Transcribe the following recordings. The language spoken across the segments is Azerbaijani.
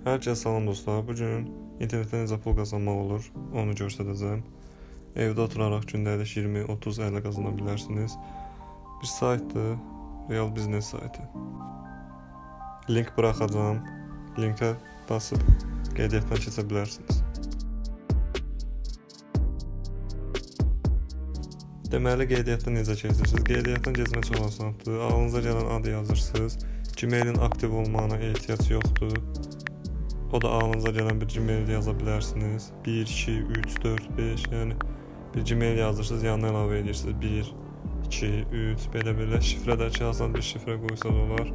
Hər kəsə salam dostlar. Bu gün internetdən necə pul qazanmaq olur, onu göstərəcəm. Evdə oturaraq gündəlik 20, 30, 50 qazana bilərsiniz. Bir saytdır, real biznes saytı. Link buraxacağam. Linkə basıb qeydiyyatdan keçə bilərsiniz. Deməli, qeydiyyatdan necə keçirsiniz? Qeydiyyatdan keçmək çox asandır. Ağlınıza gələn adı yazırsınız. Gmailin aktiv olmağına ehtiyac yoxdur. O da ağlınıza gələn bir Gmail yaza bilərsiniz. 1, 2, 3, 4, 5, yəni bir Gmail yazırsınız, yanına əlavə edirsiniz. 1, 2, 3, belə şifrədəki asan bir şifrə qoysaq olar.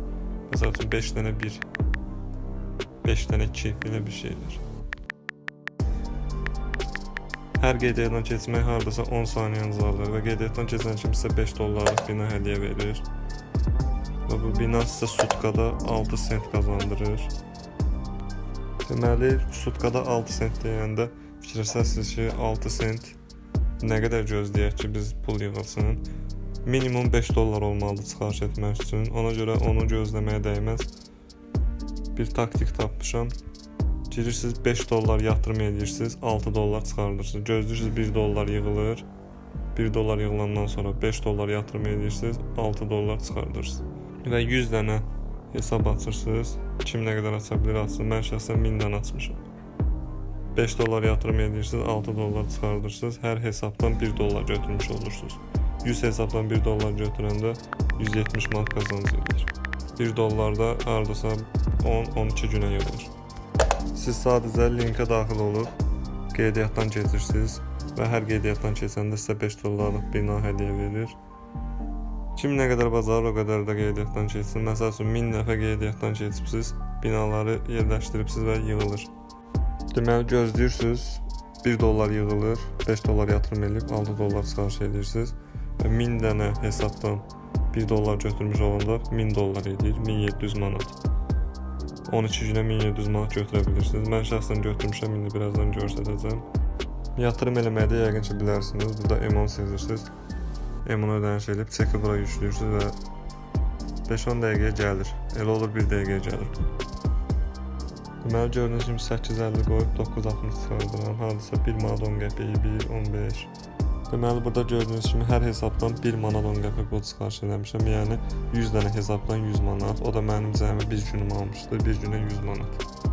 Məsəl üçün 5 dənə 1, 5 dənə 2, belə bir şeylər. Hər qeydiyyatdan keçmək hardasa 10 saniyəniz alır və qeydiyyatdan keçən kim sizə $5 bina hədiyyə verir. Və bu bina sizə sutkada 6 sent qazandırır. Deməli, sutkada 6 sent deyəndə fikirləşərsiniz ki, 6 sent nə qədər gözləyək ki, biz pul yığılsın. Minimum $5 olmalıdır çıxarış etmək üçün. Ona görə onu gözləməyə dəyməz. Bir taktik tapmışam. Girirsiniz, $5 yatırım edirsiniz, $6 çıxardırsınız. Gözləyirsiniz, $1 yığılır. $1 yığılandan sonra $5 yatırım edirsiniz, $6 çıxardırsınız. Və 100 dənə hesab açırsınız. Kim nə qədər aça bilir açsın. Mən şəxsən 1000 dənə açmışam. $5 yatırım edirsiniz, $6 çıxardırsınız. Hər hesabdan $1 götürmüş olursunuz. 100 hesabdan $1 götürəndə 170 manat qazanc edir. $1 da hardasa 10-12 günə yığılır. Siz sadəcə linkə daxil olub qeydiyyatdan keçirsiniz və hər qeydiyyatdan keçəndə sizə $5 bina hədiyyə verir. Kim nə qədər bacarır, o qədər də qeydiyyatdan keçsin. Məsəl üçün 1000 dəfə qeydiyyatdan keçibsiz, binaları yerləşdiribsiz və yığılır. Deməli, gözləyirsiniz, $1 yığılır, $5 yatırım edib, $6 çıxarış edirsiniz və 1000 dənə hesabdan $1 götürmüş olanda $1000 edir, 1700 manat. 12 günə 1700 manat götürə bilirsiniz. Mən şəxsən götürmüşəm, indi birazdan göstərəcəm. Yatırım eləməyi də yəqin ki bilərsiniz. Burada Emon sezirsiniz. Emonu ödəniş edib, çeki bura yüklüyorsunuz və 5-10 dəqiqəyə gəlir. Elə olur 1 dəqiqəyə gəlir. Deməli, gördüyünüz kimi 8.50 qoyub 9.60 çıxardıram. Hardasa 1 manat 10 qəpiyi, 1, 15. Deməli, burada gördüyünüz kimi hər hesabdan 1 manat 10 qəpik pul çıxarış eləmişəm. Yəni 100 dənə hesabdan 100 manat. O da mənim cəmi bir günüm almışdı. Bir günə 100 manat.